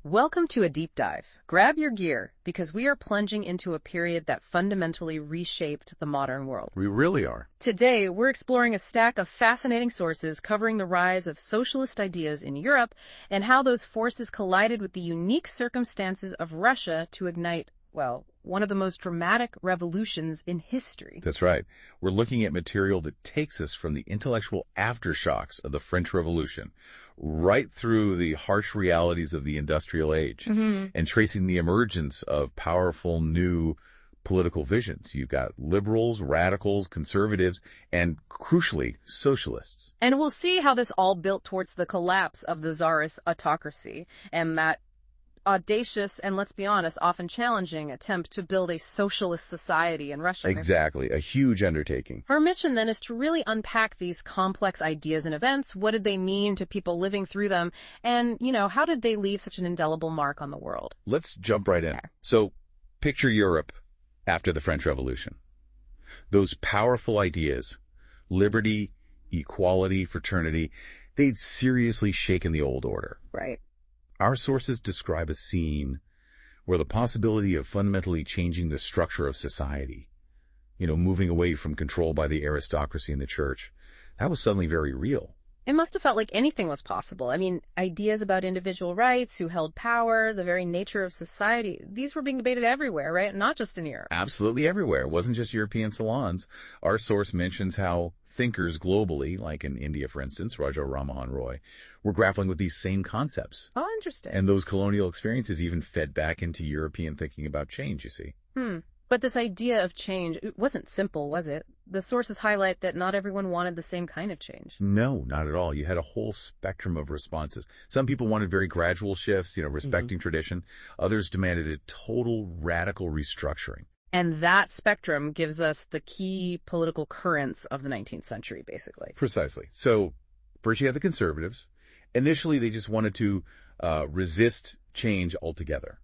Welcome to a deep dive. Grab your gear, because we are plunging into a period that fundamentally reshaped the modern world. We really are. Today, we're exploring a stack of fascinating sources covering the rise of socialist ideas in Europe and how those forces collided with the unique circumstances of Russia to ignite, well, one of the most dramatic revolutions in history. That's right. We're looking at material that takes us from the intellectual aftershocks of the French Revolution right through the harsh realities of the industrial age and tracing the emergence of powerful new political visions. You've got liberals, radicals, conservatives, and crucially, socialists. And we'll see how this all built towards the collapse of the Tsarist autocracy and that audacious and, let's be honest, often challenging attempt to build a socialist society in Russia. Exactly. A huge undertaking. Our mission then is to really unpack these complex ideas and events. What did they mean to people living through them? And, how did they leave such an indelible mark on the world? Let's jump right in. Okay. So, picture Europe after the French Revolution. Those powerful ideas, liberty, equality, fraternity, they'd seriously shaken the old order. Right. Our sources describe a scene where the possibility of fundamentally changing the structure of society, moving away from control by the aristocracy and the church, that was suddenly very real. It must have felt like anything was possible. I mean, ideas about individual rights, who held power, the very nature of society, these were being debated everywhere, right? Not just in Europe. Absolutely everywhere. It wasn't just European salons. Our source mentions how thinkers globally, like in India, for instance, Raja Rammohan Roy, were grappling with these same concepts. Oh, interesting. And those colonial experiences even fed back into European thinking about change, you see. But this idea of change, it wasn't simple, was it? The sources highlight that not everyone wanted the same kind of change. No, not at all. You had a whole spectrum of responses. Some people wanted very gradual shifts, respecting tradition. Others demanded a total radical restructuring. And that spectrum gives us the key political currents of the 19th century, basically. Precisely. So first you have the conservatives. Initially, they just wanted to resist change altogether,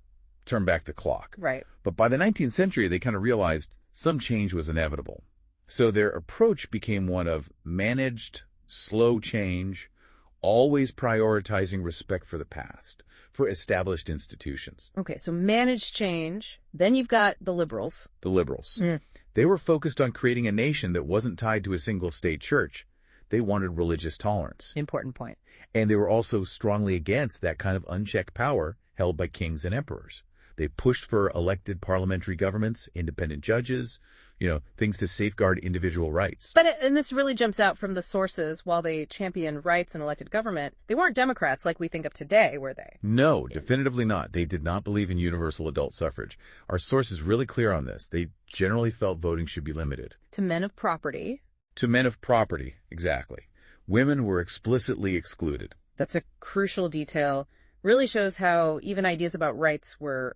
turn back the clock. Right. But by the 19th century, they kind of realized some change was inevitable. So their approach became one of managed, slow change, always prioritizing respect for the past, for established institutions. Okay, so managed change. Then you've got the liberals. The liberals. They were focused on creating a nation that wasn't tied to a single state church. They wanted religious tolerance. Important point. And they were also strongly against that kind of unchecked power held by kings and emperors. They pushed for elected parliamentary governments, independent judges, things to safeguard individual rights. And this really jumps out from the sources. While they championed rights and elected government, they weren't Democrats like we think of today, were they? No, definitively not. They did not believe in universal adult suffrage. Our source is really clear on this. They generally felt voting should be limited. To men of property. To men of property, exactly. Women were explicitly excluded. That's a crucial detail. Really shows how even ideas about rights were,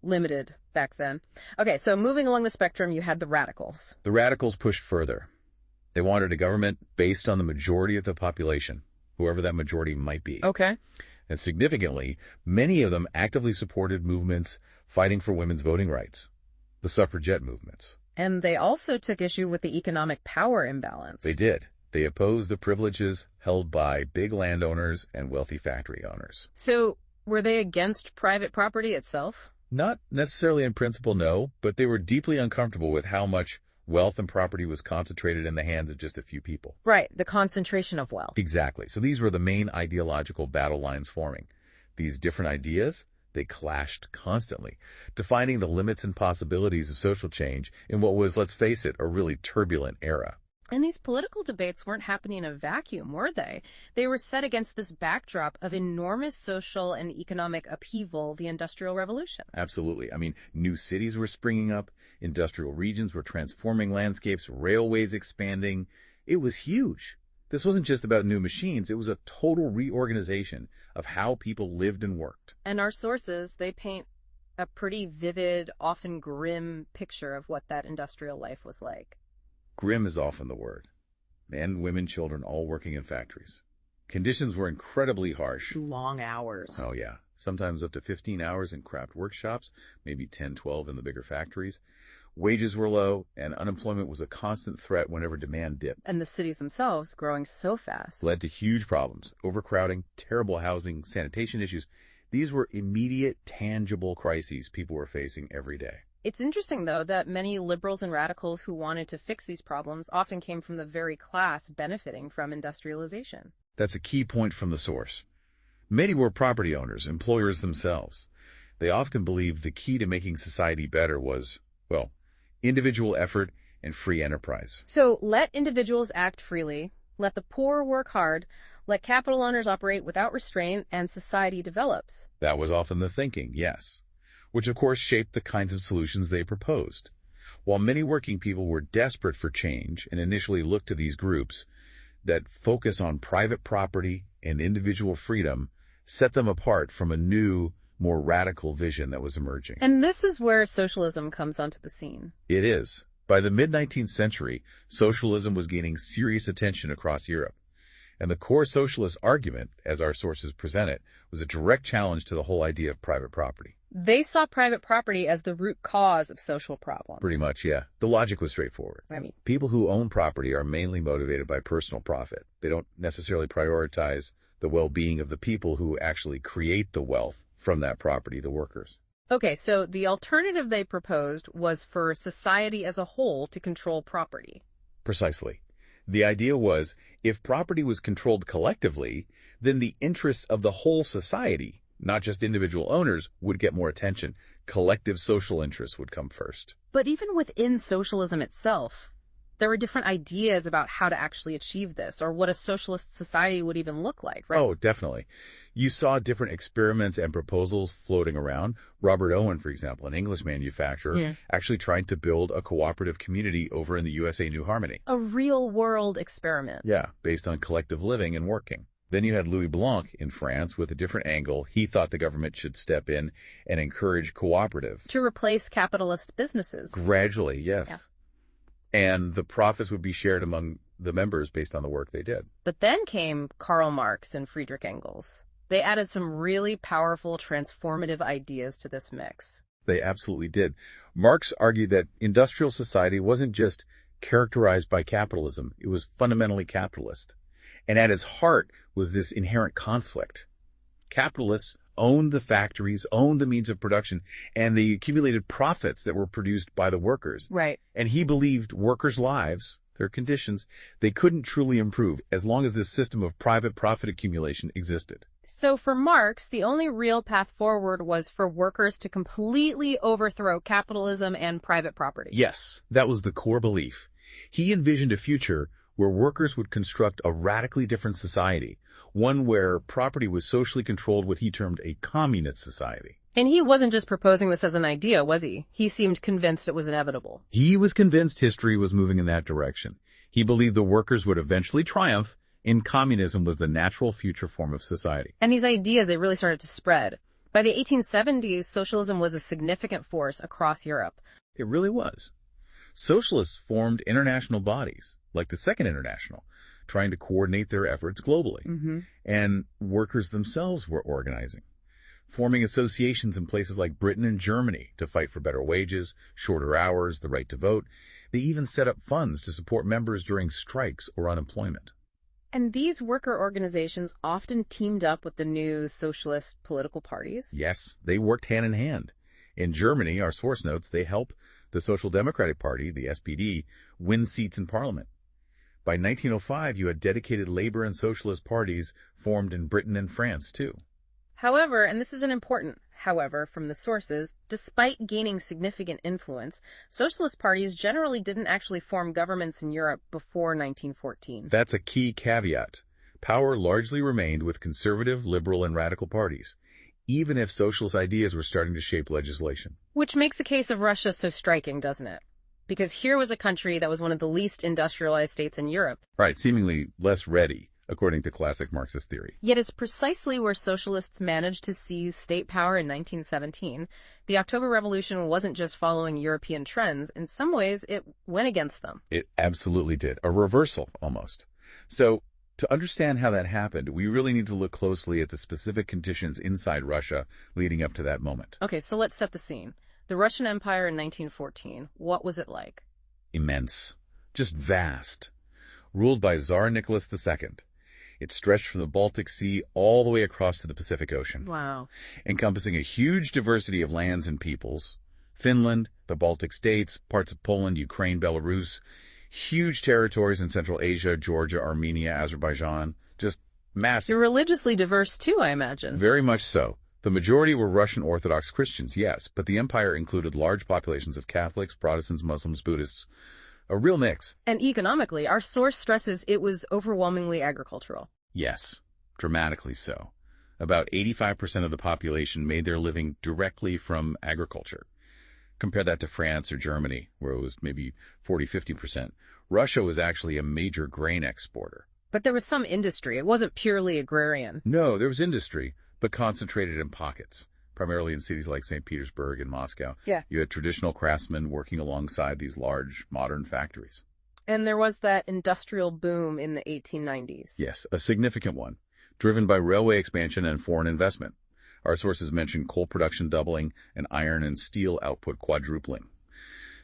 limited back then. Okay, so moving along the spectrum, you had the radicals. The radicals pushed further. They wanted a government based on the majority of the population, whoever that majority might be. Okay. And significantly, many of them actively supported movements fighting for women's voting rights, the suffragette movements. And they also took issue with the economic power imbalance. They did. They opposed the privileges held by big landowners and wealthy factory owners. So were they against private property itself? Not necessarily in principle, no, but they were deeply uncomfortable with how much wealth and property was concentrated in the hands of just a few people. Right, the concentration of wealth. Exactly. So these were the main ideological battle lines forming. These different ideas, they clashed constantly, defining the limits and possibilities of social change in what was, let's face it, a really turbulent era. And these political debates weren't happening in a vacuum, were they? They were set against this backdrop of enormous social and economic upheaval, the Industrial Revolution. Absolutely. I mean, new cities were springing up, industrial regions were transforming landscapes, railways expanding. It was huge. This wasn't just about new machines. It was a total reorganization of how people lived and worked. And our sources, they paint a pretty vivid, often grim picture of what that industrial life was like. Grim is often the word. Men, women, children, all working in factories. Conditions were incredibly harsh. Long hours. Oh, yeah. Sometimes up to 15 hours in craft workshops, maybe 10, 12 in the bigger factories. Wages were low, and unemployment was a constant threat whenever demand dipped. And the cities themselves, growing so fast, led to huge problems. Overcrowding, terrible housing, sanitation issues. These were immediate, tangible crises people were facing every day. It's interesting, though, that many liberals and radicals who wanted to fix these problems often came from the very class benefiting from industrialization. That's a key point from the source. Many were property owners, employers themselves. They often believed the key to making society better was, well, individual effort and free enterprise. So let individuals act freely, let the poor work hard, let capital owners operate without restraint, and society develops. That was often the thinking, yes, which of course shaped the kinds of solutions they proposed. While many working people were desperate for change and initially looked to these groups that focus on private property and individual freedom, set them apart from a new, more radical vision that was emerging. And this is where socialism comes onto the scene. It is. By the mid-19th century, socialism was gaining serious attention across Europe. And the core socialist argument, as our sources present it, was a direct challenge to the whole idea of private property. They saw private property as the root cause of social problems. Pretty much, yeah. The logic was straightforward. People who own property are mainly motivated by personal profit. They don't necessarily prioritize the well-being of the people who actually create the wealth from that property, the workers. Okay, so the alternative they proposed was for society as a whole to control property. Precisely. The idea was, if property was controlled collectively, then the interests of the whole society, not just individual owners, would get more attention. Collective social interests would come first. But even within socialism itself, there were different ideas about how to actually achieve this, or what a socialist society would even look like, right? Oh, definitely. You saw different experiments and proposals floating around. Robert Owen, for example, an English manufacturer, actually tried to build a cooperative community over in the USA New Harmony. A real-world experiment. Yeah, based on collective living and working. Then you had Louis Blanc in France with a different angle. He thought the government should step in and encourage cooperative. To replace capitalist businesses. Gradually, yes. Yeah. And the profits would be shared among the members based on the work they did. But then came Karl Marx and Friedrich Engels. They added some really powerful, transformative ideas to this mix. They absolutely did. Marx argued that industrial society wasn't just characterized by capitalism. It was fundamentally capitalist. And at its heart was this inherent conflict. Capitalists owned the factories, owned the means of production, and the accumulated profits that were produced by the workers. Right. And he believed workers' lives, their conditions, they couldn't truly improve as long as this system of private profit accumulation existed. So for Marx, the only real path forward was for workers to completely overthrow capitalism and private property. Yes, that was the core belief. He envisioned a future where workers would construct a radically different society, one where property was socially controlled, what he termed a communist society. And he wasn't just proposing this as an idea, was he? He seemed convinced it was inevitable. He was convinced history was moving in that direction. He believed the workers would eventually triumph, and communism was the natural future form of society. And these ideas, they really started to spread. By the 1870s, socialism was a significant force across Europe. It really was. Socialists formed international bodies, like the Second International, trying to coordinate their efforts globally. And workers themselves were organizing, forming associations in places like Britain and Germany to fight for better wages, shorter hours, the right to vote. They even set up funds to support members during strikes or unemployment. And these worker organizations often teamed up with the new socialist political parties? Yes, they worked hand in hand. In Germany, our source notes, they helped the Social Democratic Party, the SPD, win seats in parliament. By 1905, you had dedicated labor and socialist parties formed in Britain and France, too. However, and this is an important however from the sources, despite gaining significant influence, socialist parties generally didn't actually form governments in Europe before 1914. That's a key caveat. Power largely remained with conservative, liberal, and radical parties, even if socialist ideas were starting to shape legislation. Which makes the case of Russia so striking, doesn't it? Because here was a country that was one of the least industrialized states in Europe. Right, seemingly less ready, according to classic Marxist theory. Yet it's precisely where socialists managed to seize state power in 1917. The October Revolution wasn't just following European trends. In some ways, it went against them. It absolutely did. A reversal, almost. So, to understand how that happened, we really need to look closely at the specific conditions inside Russia leading up to that moment. Okay, so let's set the scene. The Russian Empire in 1914, what was it like? Immense. Just vast. Ruled by Tsar Nicholas II. It stretched from the Baltic Sea all the way across to the Pacific Ocean, Wow. encompassing a huge diversity of lands and peoples. Finland, the Baltic states, parts of Poland, Ukraine, Belarus, huge territories in Central Asia, Georgia, Armenia, Azerbaijan, just massive. You're religiously diverse too, I imagine. Very much so. The majority were Russian Orthodox Christians, yes, but the empire included large populations of Catholics, Protestants, Muslims, Buddhists, a real mix. And economically, our source stresses it was overwhelmingly agricultural. Yes, dramatically so. About 85% of the population made their living directly from agriculture. Compare that to France or Germany, where it was maybe 40–50%. Russia was actually a major grain exporter. But there was some industry. It wasn't purely agrarian. No, there was industry, but concentrated in pockets, primarily in cities like St. Petersburg and Moscow. Yeah. You had traditional craftsmen working alongside these large, modern factories. And there was that industrial boom in the 1890s. Yes, a significant one, driven by railway expansion and foreign investment. Our sources mention coal production doubling and iron and steel output quadrupling.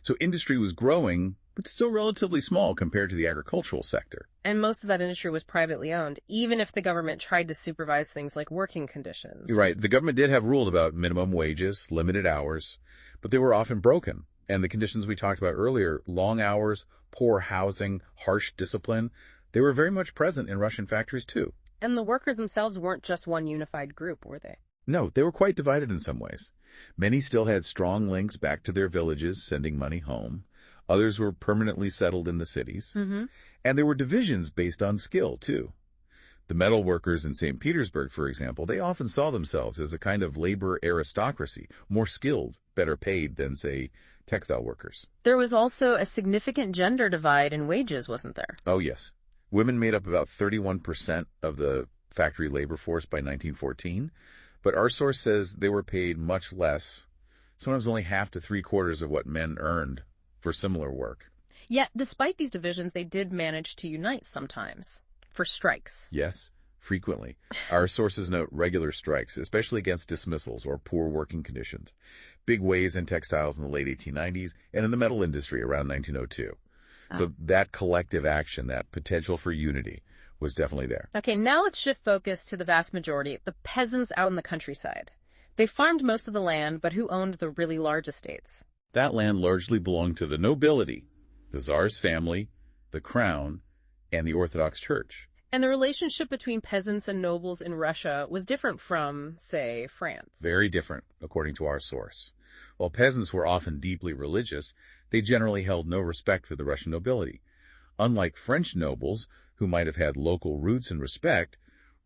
So industry was growing, but still relatively small compared to the agricultural sector. And most of that industry was privately owned, even if the government tried to supervise things like working conditions. You're right. The government did have rules about minimum wages, limited hours, but they were often broken. And the conditions we talked about earlier, long hours, poor housing, harsh discipline, they were very much present in Russian factories too. And the workers themselves weren't just one unified group, were they? No, they were quite divided in some ways. Many still had strong links back to their villages, sending money home. Others were permanently settled in the cities. Mm-hmm. And there were divisions based on skill, too. The metal workers in St. Petersburg, for example, they often saw themselves as a kind of labor aristocracy, more skilled, better paid than, say, textile workers. There was also a significant gender divide in wages, wasn't there? Oh, yes. Women made up about 31% of the factory labor force by 1914, but our source says they were paid much less, sometimes only half to three-quarters of what men earned for similar work. Yet, despite these divisions, they did manage to unite sometimes for strikes. Yes, frequently. Our sources note regular strikes, especially against dismissals or poor working conditions. Big waves in textiles in the late 1890s and in the metal industry around 1902. So that collective action, that potential for unity, was definitely there. Okay, now let's shift focus to the vast majority, the peasants out in the countryside. They farmed most of the land, but who owned the really large estates? That land largely belonged to the nobility, the Tsar's family, the crown, and the Orthodox Church. And the relationship between peasants and nobles in Russia was different from, say, France. Very different, according to our source. While peasants were often deeply religious, they generally held no respect for the Russian nobility. Unlike French nobles, who might have had local roots and respect,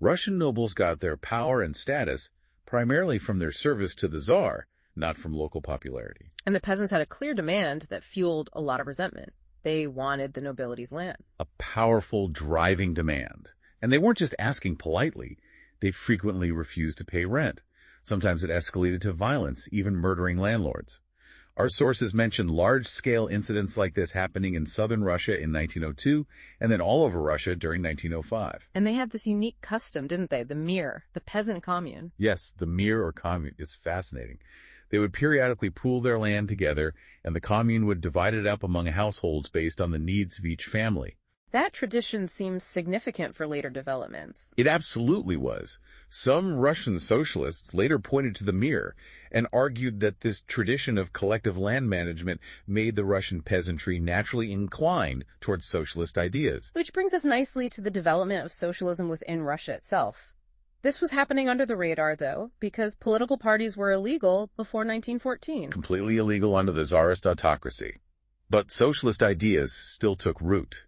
Russian nobles got their power and status primarily from their service to the Tsar, not from local popularity. And the peasants had a clear demand that fueled a lot of resentment. They wanted the nobility's land. A powerful, driving demand. And they weren't just asking politely. They frequently refused to pay rent. Sometimes it escalated to violence, even murdering landlords. Our sources mention large-scale incidents like this happening in southern Russia in 1902 and then all over Russia during 1905. And they had this unique custom, didn't they? The mir, the peasant commune. Yes, the mir or commune. It's fascinating. They would periodically pool their land together, and the commune would divide it up among households based on the needs of each family. That tradition seems significant for later developments. It absolutely was. Some Russian socialists later pointed to the mir and argued that this tradition of collective land management made the Russian peasantry naturally inclined towards socialist ideas. Which brings us nicely to the development of socialism within Russia itself. This was happening under the radar, though, because political parties were illegal before 1914. Completely illegal under the Tsarist autocracy. But socialist ideas still took root.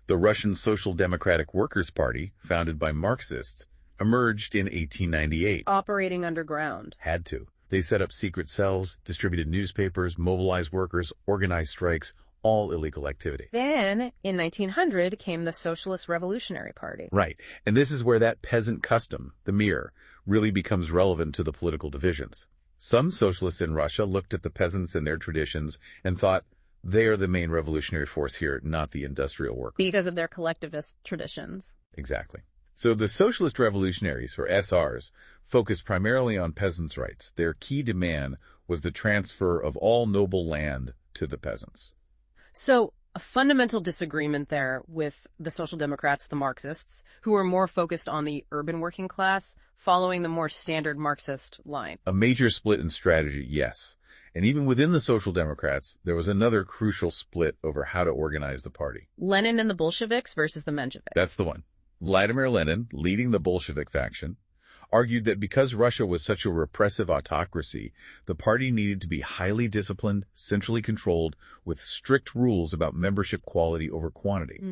The Russian Social Democratic Workers' Party, founded by Marxists, emerged in 1898. Operating underground. Had to. They set up secret cells, distributed newspapers, mobilized workers, organized strikes, all illegal activity. Then, in 1900, came the Socialist Revolutionary Party. Right. And this is where that peasant custom, the mir, really becomes relevant to the political divisions. Some socialists in Russia looked at the peasants and their traditions and thought, they are the main revolutionary force here, not the industrial workers. Because of their collectivist traditions. Exactly. So the socialist revolutionaries, or SRs, focused primarily on peasants' rights. Their key demand was the transfer of all noble land to the peasants. So, a fundamental disagreement there with the Social Democrats, the Marxists, who were more focused on the urban working class, following the more standard Marxist line. A major split in strategy, yes. And even within the Social Democrats, there was another crucial split over how to organize the party. Lenin and the Bolsheviks versus the Mensheviks. That's the one. Vladimir Lenin, leading the Bolshevik faction, argued that because Russia was such a repressive autocracy, the party needed to be highly disciplined, centrally controlled, with strict rules about membership quality over quantity.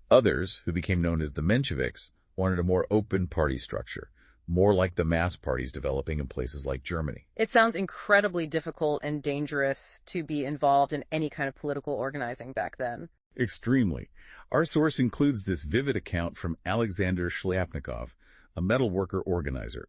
Others, who became known as the Mensheviks, wanted a more open party structure, more like the mass parties developing in places like Germany. It sounds incredibly difficult and dangerous to be involved in any kind of political organizing back then. Extremely. Our source includes this vivid account from Alexander Shliapnikov, a metal worker organizer.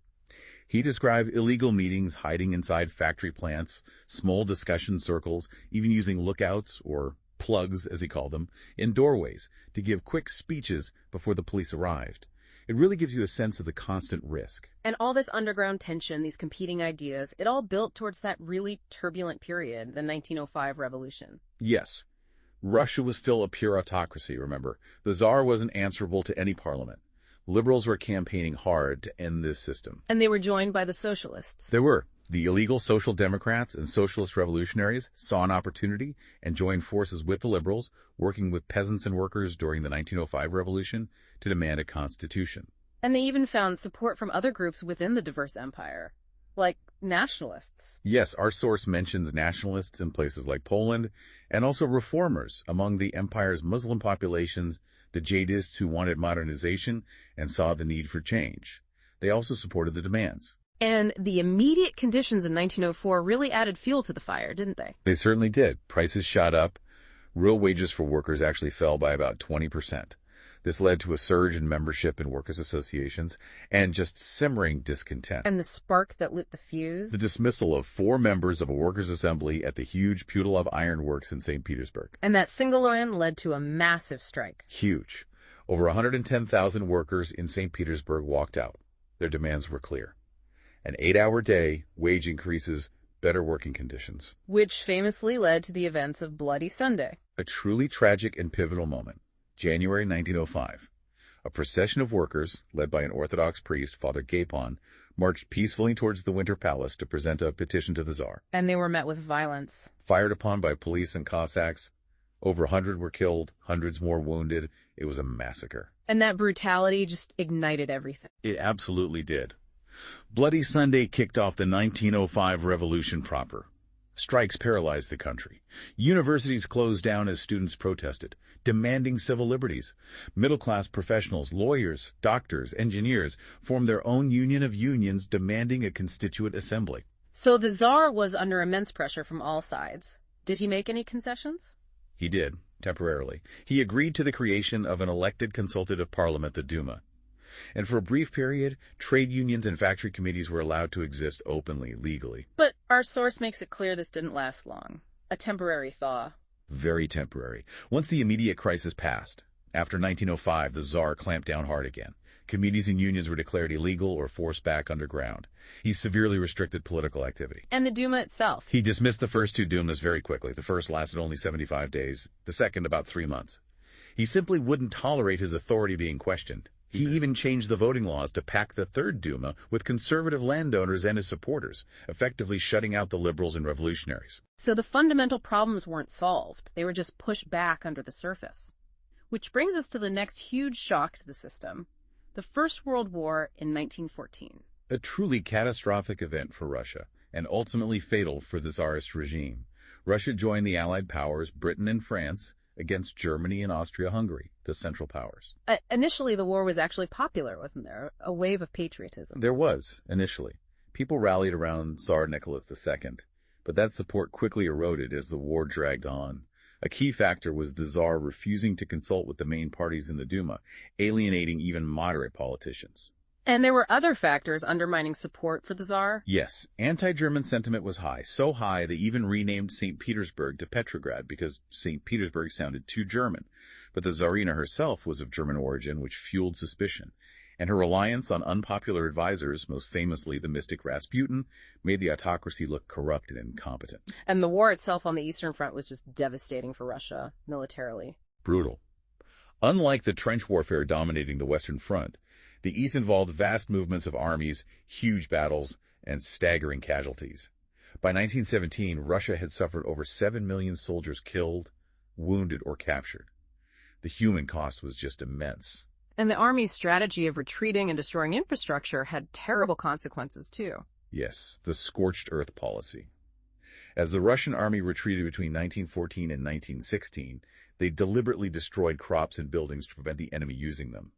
He described illegal meetings hiding inside factory plants, small discussion circles, even using lookouts, or plugs as he called them, in doorways to give quick speeches before the police arrived. It really gives you a sense of the constant risk. And all this underground tension, these competing ideas, it all built towards that really turbulent period, the 1905 revolution. Yes. Russia was still a pure autocracy, remember. The Tsar wasn't answerable to any parliament. Liberals were campaigning hard to end this system. And they were joined by the socialists. There were. The illegal Social Democrats and Socialist Revolutionaries saw an opportunity and joined forces with the liberals, working with peasants and workers during the 1905 revolution to demand a constitution. And they even found support from other groups within the diverse empire, like nationalists. Yes, our source mentions nationalists in places like Poland, and also reformers among the empire's Muslim populations, the jihadists who wanted modernization and saw the need for change. They also supported the demands. And the immediate conditions in 1904 really added fuel to the fire, didn't they? They certainly did. Prices shot up. Real wages for workers actually fell by about 20%. This led to a surge in membership in workers' associations and just simmering discontent. And the spark that lit the fuse? The dismissal of 4 members of a workers' assembly at the huge Putilov Iron Works in St. Petersburg. And that single line led to a massive strike. Huge. Over 110,000 workers in St. Petersburg walked out. Their demands were clear. An 8-hour day, wage increases, better working conditions. Which famously led to the events of Bloody Sunday. A truly tragic and pivotal moment. January 1905. A procession of workers, led by an Orthodox priest, Father Gapon, marched peacefully towards the Winter Palace to present a petition to the Tsar. And they were met with violence. Fired upon by police and Cossacks. Over 100 were killed, hundreds more wounded. It was a massacre. And that brutality just ignited everything. It absolutely did. Bloody Sunday kicked off the 1905 revolution proper. Strikes paralyzed the country. Universities closed down as students protested, demanding civil liberties. Middle-class professionals, lawyers, doctors, engineers formed their own union of unions demanding a constituent assembly. So the Tsar was under immense pressure from all sides. Did he make any concessions? He did, temporarily. He agreed to the creation of an elected consultative parliament, the Duma. And for a brief period, trade unions and factory committees were allowed to exist openly, legally. But our source makes it clear this didn't last long. A temporary thaw. Very temporary. Once the immediate crisis passed, after 1905, the Tsar clamped down hard again. Committees and unions were declared illegal or forced back underground. He severely restricted political activity. And the Duma itself. He dismissed the first 2 Dumas very quickly. The first lasted only 75 days, the second about 3 months. He simply wouldn't tolerate his authority being questioned. He even changed the voting laws to pack the third Duma with conservative landowners and his supporters, effectively shutting out the liberals and revolutionaries. So the fundamental problems weren't solved. They were just pushed back under the surface. Which brings us to the next huge shock to the system, the First World War in 1914. A truly catastrophic event for Russia, and ultimately fatal for the Tsarist regime. Russia joined the Allied powers, Britain and France, against Germany and Austria-Hungary, the Central Powers. Initially, the war was actually popular, wasn't there? A wave of patriotism. There was, initially. People rallied around Tsar Nicholas II, but that support quickly eroded as the war dragged on. A key factor was the Tsar refusing to consult with the main parties in the Duma, alienating even moderate politicians. And there were other factors undermining support for the Tsar? Yes, anti-German sentiment was high, so high they even renamed St. Petersburg to Petrograd because St. Petersburg sounded too German. But the Tsarina herself was of German origin, which fueled suspicion. And her reliance on unpopular advisors, most famously the mystic Rasputin, made the autocracy look corrupt and incompetent. And the war itself on the Eastern Front was just devastating for Russia militarily. Brutal. Unlike the trench warfare dominating the Western Front, the East involved vast movements of armies, huge battles, and staggering casualties. By 1917, Russia had suffered over 7 million soldiers killed, wounded, or captured. The human cost was just immense. And the army's strategy of retreating and destroying infrastructure had terrible consequences, too. Yes, the scorched earth policy. As the Russian army retreated between 1914 and 1916, they deliberately destroyed crops and buildings to prevent the enemy using them.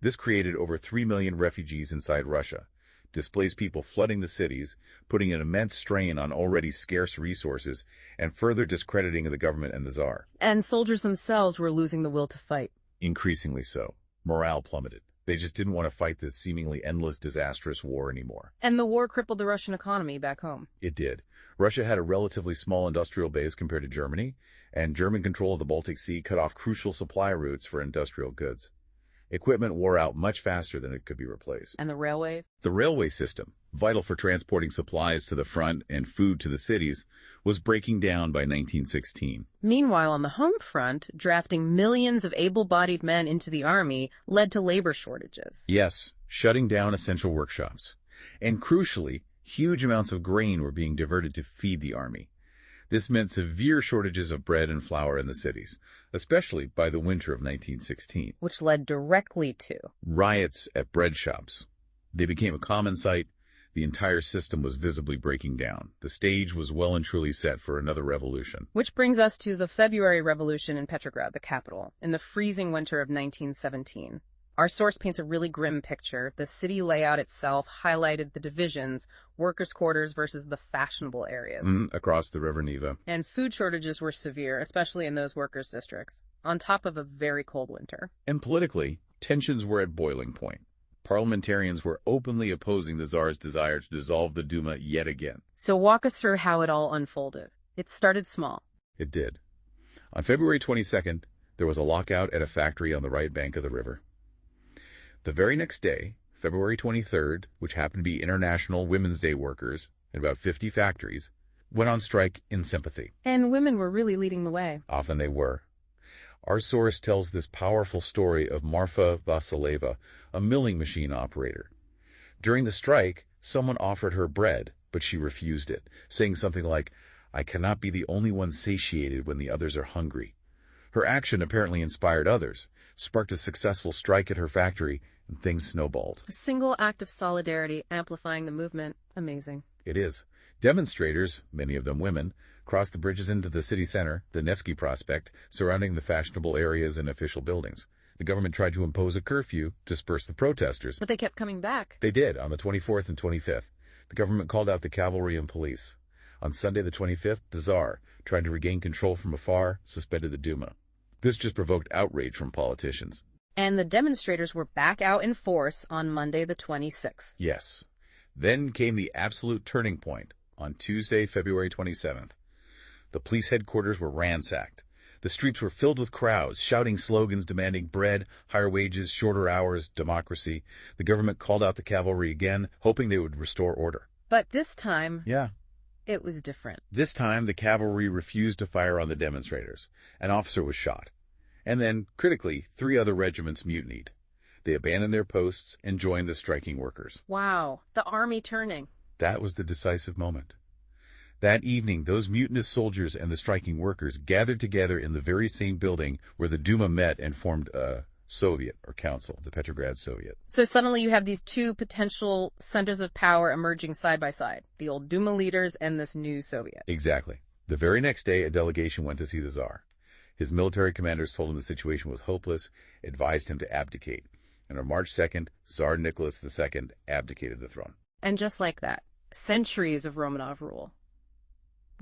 This created over 3 million refugees inside Russia, displaced people flooding the cities, putting an immense strain on already scarce resources, and further discrediting the government and the Tsar. And soldiers themselves were losing the will to fight. Increasingly so. Morale plummeted. They just didn't want to fight this seemingly endless, disastrous war anymore. And the war crippled the Russian economy back home. It did. Russia had a relatively small industrial base compared to Germany, and German control of the Baltic Sea cut off crucial supply routes for industrial goods. Equipment wore out much faster than it could be replaced. And the railways? The railway system, vital for transporting supplies to the front and food to the cities, was breaking down by 1916. Meanwhile, on the home front, drafting millions of able-bodied men into the army led to labor shortages. Yes, shutting down essential workshops. And crucially, huge amounts of grain were being diverted to feed the army. This meant severe shortages of bread and flour in the cities, especially by the winter of 1916. Which led directly to riots at bread shops. They became a common sight. The entire system was visibly breaking down. The stage was well and truly set for another revolution. Which brings us to the February Revolution in Petrograd, the capital, in the freezing winter of 1917. Our source paints a really grim picture. The city layout itself highlighted the divisions, workers' quarters versus the fashionable areas. Across the River Neva. And food shortages were severe, especially in those workers' districts, on top of a very cold winter. And politically, tensions were at boiling point. Parliamentarians were openly opposing the Tsar's desire to dissolve the Duma yet again. So walk us through how it all unfolded. It started small. It did. On February 22nd, there was a lockout at a factory on the right bank of the river. The very next day, February 23rd, which happened to be International Women's Day workers at about 50 factories, went on strike in sympathy. And women were really leading the way. Often they were. Our source tells this powerful story of Marfa Vasileva, a milling machine operator. During the strike, someone offered her bread, but she refused it, saying something like, "I cannot be the only one satiated when the others are hungry." Her action apparently inspired others, sparked a successful strike at her factory, and things snowballed. A single act of solidarity amplifying the movement. Amazing. It is. Demonstrators, many of them women, crossed the bridges into the city center, the Nevsky Prospect, surrounding the fashionable areas and official buildings. The government tried to impose a curfew to disperse the protesters. But they kept coming back. They did, on the 24th and 25th. The government called out the cavalry and police. On Sunday the 25th, the Tsar, trying to regain control from afar, suspended the Duma. This just provoked outrage from politicians. And the demonstrators were back out in force on Monday the 26th. Yes. Then came the absolute turning point on Tuesday, February 27th. The police headquarters were ransacked. The streets were filled with crowds, shouting slogans demanding bread, higher wages, shorter hours, democracy. The government called out the cavalry again, hoping they would restore order. But this time, Yeah. it was different. This time, the cavalry refused to fire on the demonstrators. An officer was shot. And then, critically, 3 other regiments mutinied. They abandoned their posts and joined the striking workers. Wow, the army turning. That was the decisive moment. That evening, those mutinous soldiers and the striking workers gathered together in the very same building where the Duma met and formed a Soviet, or council, the Petrograd Soviet. So suddenly you have these two potential centers of power emerging side by side, the old Duma leaders and this new Soviet. Exactly. The very next day, a delegation went to see the Tsar. His military commanders told him the situation was hopeless, advised him to abdicate. And on March 2nd, Tsar Nicholas II abdicated the throne. And just like that, centuries of Romanov rule.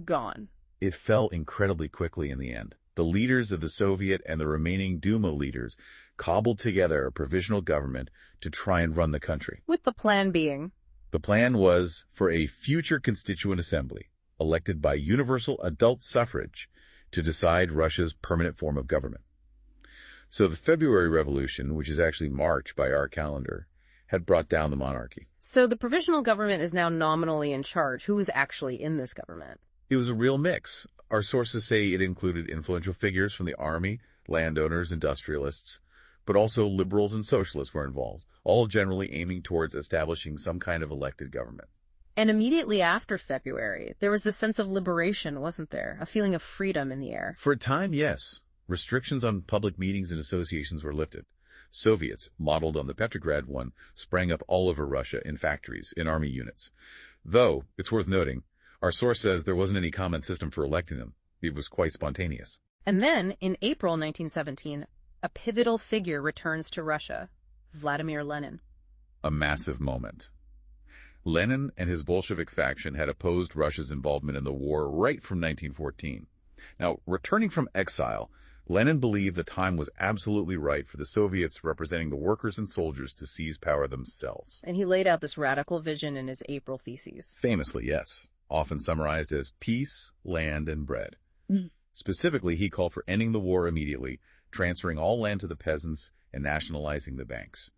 Gone. It fell incredibly quickly in the end. The leaders of the Soviet and the remaining Duma leaders cobbled together a provisional government to try and run the country. With the plan being? The plan was for a future constituent assembly, elected by universal adult suffrage, to decide Russia's permanent form of government. So the February Revolution, which is actually March by our calendar, had brought down the monarchy. So the provisional government is now nominally in charge. Who is actually in this government? It was a real mix. Our sources say it included influential figures from the army, landowners, industrialists, but also liberals and socialists were involved, all generally aiming towards establishing some kind of elected government. And immediately after February, there was this sense of liberation, wasn't there? A feeling of freedom in the air. For a time, yes. Restrictions on public meetings and associations were lifted. Soviets, modeled on the Petrograd one, sprang up all over Russia in factories, in army units. Though, it's worth noting, our source says there wasn't any common system for electing them. It was quite spontaneous. And then, in April 1917, a pivotal figure returns to Russia, Vladimir Lenin. A massive moment. Lenin and his Bolshevik faction had opposed Russia's involvement in the war right from 1914. Now, returning from exile, Lenin believed the time was absolutely right for the Soviets representing the workers and soldiers to seize power themselves. And he laid out this radical vision in his April theses. Famously, yes, often summarized as peace, land, and bread. Specifically, he called for ending the war immediately, transferring all land to the peasants, and nationalizing the banks.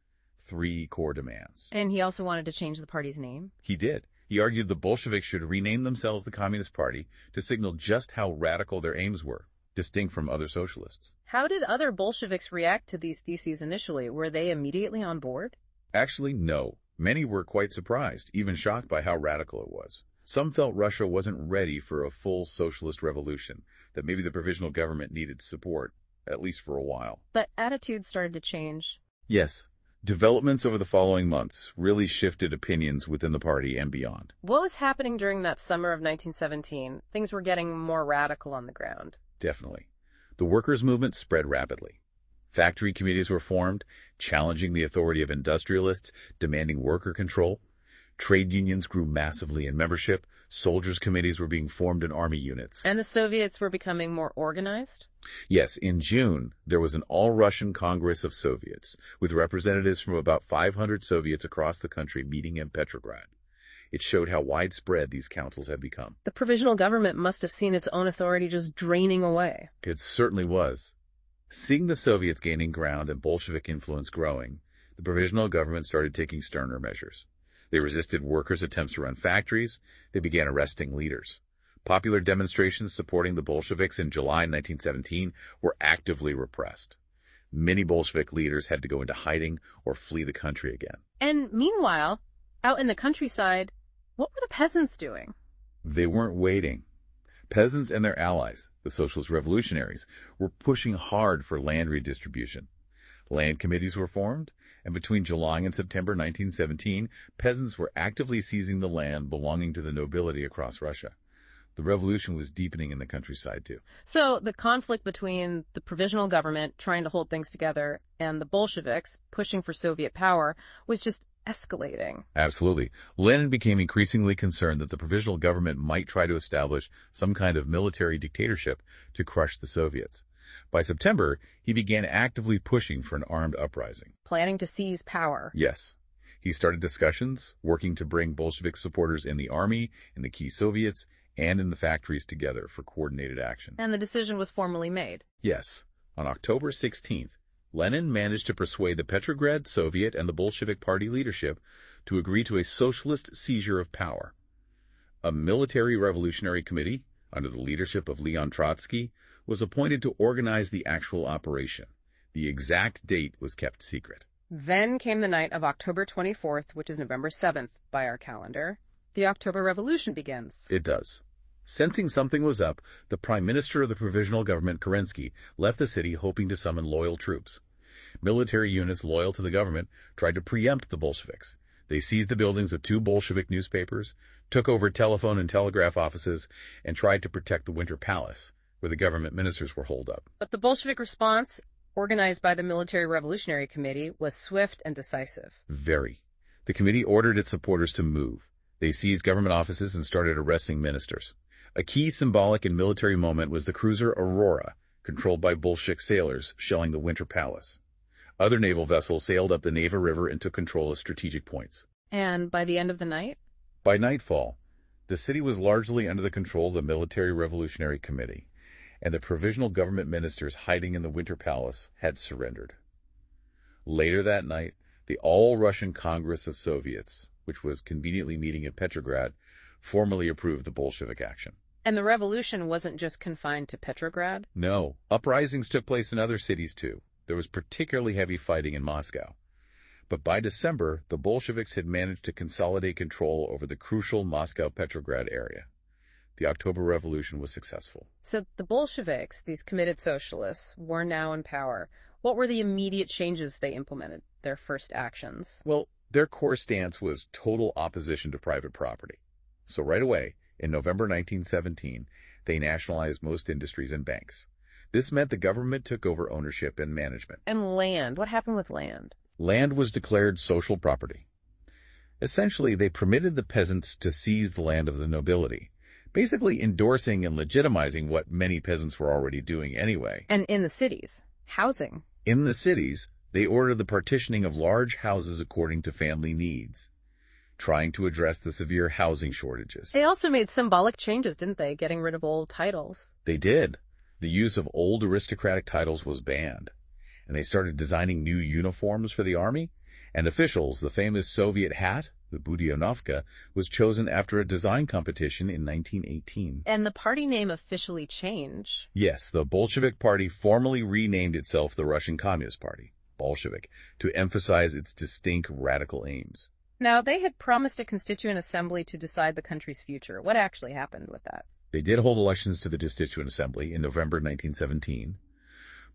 3 core demands. And he also wanted to change the party's name? He did. He argued the Bolsheviks should rename themselves the Communist Party to signal just how radical their aims were, distinct from other socialists. How did other Bolsheviks react to these theses initially? Were they immediately on board? Actually, no. Many were quite surprised, even shocked by how radical it was. Some felt Russia wasn't ready for a full socialist revolution, that maybe the provisional government needed support, at least for a while. But attitudes started to change. Yes. Developments over the following months really shifted opinions within the party and beyond. What was happening during that summer of 1917? Things were getting more radical on the ground. Definitely. The workers' movement spread rapidly. Factory committees were formed, challenging the authority of industrialists, demanding worker control. Trade unions grew massively in membership. Soldiers' committees were being formed in army units. And the Soviets were becoming more organized? Yes, in June, there was an all-Russian Congress of Soviets, with representatives from about 500 Soviets across the country meeting in Petrograd. It showed how widespread these councils had become. The provisional government must have seen its own authority just draining away. It certainly was. Seeing the Soviets gaining ground and Bolshevik influence growing, the provisional government started taking sterner measures. They resisted workers' attempts to run factories. They began arresting leaders. Popular demonstrations supporting the Bolsheviks in July 1917 were actively repressed. Many Bolshevik leaders had to go into hiding or flee the country again. And meanwhile, out in the countryside, what were the peasants doing? They weren't waiting. Peasants and their allies, the socialist revolutionaries, were pushing hard for land redistribution. Land committees were formed, and between July and September 1917, peasants were actively seizing the land belonging to the nobility across Russia. The revolution was deepening in the countryside, too. So the conflict between the provisional government trying to hold things together and the Bolsheviks pushing for Soviet power was just escalating. Absolutely. Lenin became increasingly concerned that the provisional government might try to establish some kind of military dictatorship to crush the Soviets. By September, he began actively pushing for an armed uprising. Planning to seize power. Yes. He started discussions, working to bring Bolshevik supporters in the army, in the key Soviets, and in the factories together for coordinated action. And the decision was formally made. Yes. On October 16th, Lenin managed to persuade the Petrograd Soviet and the Bolshevik Party leadership to agree to a socialist seizure of power. A military revolutionary committee, under the leadership of Leon Trotsky, was appointed to organize the actual operation. The exact date was kept secret. Then came the night of October 24th, which is November 7th by our calendar. The October Revolution begins. It does. Sensing something was up, the Prime Minister of the Provisional Government, Kerensky, left the city hoping to summon loyal troops. Military units loyal to the government tried to preempt the Bolsheviks. They seized the buildings of 2 Bolshevik newspapers, took over telephone and telegraph offices, and tried to protect the Winter Palace, where the government ministers were holed up. But the Bolshevik response, organized by the Military Revolutionary Committee, was swift and decisive. Very. The committee ordered its supporters to move. They seized government offices and started arresting ministers. A key symbolic and military moment was the cruiser Aurora, controlled by Bolshevik sailors, shelling the Winter Palace. Other naval vessels sailed up the Neva River and took control of strategic points. And by the end of the night? By nightfall, the city was largely under the control of the Military Revolutionary Committee, and the provisional government ministers hiding in the Winter Palace had surrendered. Later that night, The All-Russian Congress of Soviets, which was conveniently meeting at Petrograd, formally approved the Bolshevik action. And the revolution wasn't just confined to Petrograd? No, uprisings took place in other cities too. There was particularly heavy fighting in Moscow. But by December, the Bolsheviks had managed to consolidate control over the crucial Moscow-Petrograd area. The October Revolution was successful. So the Bolsheviks, these committed socialists, were now in power. What were the immediate changes they implemented, their first actions? Well, their core stance was total opposition to private property. So right away, in November 1917, they nationalized most industries and banks. This meant the government took over ownership and management. And land. What happened with land? Land was declared social property. Essentially, they permitted the peasants to seize the land of the nobility, basically endorsing and legitimizing what many peasants were already doing anyway. And in the cities, housing. In the cities, they ordered the partitioning of large houses according to family needs, trying to address the severe housing shortages. They also made symbolic changes, didn't they? Getting rid of old titles. They did. The use of old aristocratic titles was banned, and they started designing new uniforms for the army, and officials, the famous Soviet hat, the Budyonovka, was chosen after a design competition in 1918. And the party name officially changed. Yes, the Bolshevik Party formally renamed itself the Russian Communist Party, Bolshevik, to emphasize its distinct radical aims. Now, they had promised a constituent assembly to decide the country's future. What actually happened with that? They did hold elections to the Constituent Assembly in November 1917,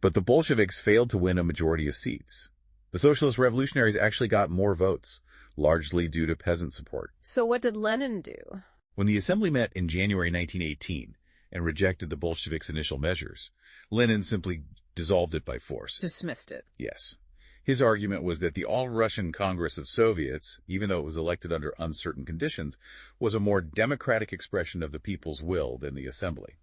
but the Bolsheviks failed to win a majority of seats. The Socialist Revolutionaries actually got more votes, largely due to peasant support. So what did Lenin do? When the assembly met in January 1918 and rejected the Bolsheviks' initial measures, Lenin simply dissolved it by force. Dismissed it. Yes. His argument was that the All-Russian Congress of Soviets, even though it was elected under uncertain conditions, was a more democratic expression of the people's will than the assembly.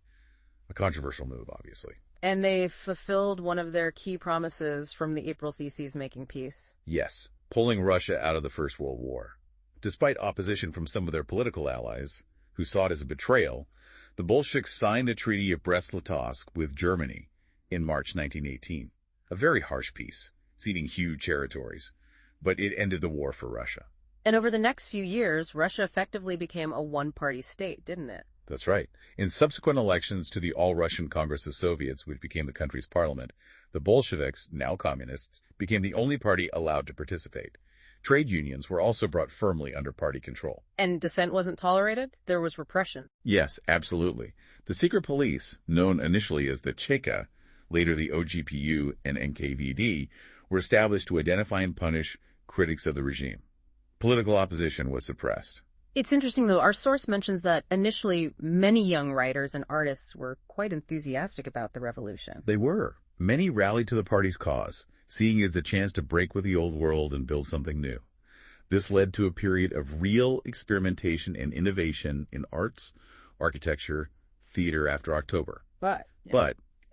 A controversial move, obviously. And they fulfilled one of their key promises from the April Theses making peace. Yes, pulling Russia out of the First World War. Despite opposition from some of their political allies, who saw it as a betrayal, the Bolsheviks signed the Treaty of Brest-Litovsk with Germany in March 1918. A very harsh peace, ceding huge territories, but it ended the war for Russia. And over the next few years, Russia effectively became a one-party state, didn't it? That's right. In subsequent elections to the All-Russian Congress of Soviets, which became the country's parliament, the Bolsheviks, now communists, became the only party allowed to participate. Trade unions were also brought firmly under party control. And dissent wasn't tolerated? There was repression. Yes, absolutely. The secret police, known initially as the Cheka, later the OGPU and NKVD, were established to identify and punish critics of the regime. Political opposition was suppressed. It's interesting, though, our source mentions that initially many young writers and artists were quite enthusiastic about the revolution. They were. Many rallied to the party's cause, seeing it as a chance to break with the old world and build something new. This led to a period of real experimentation and innovation in arts, architecture, theater after October. But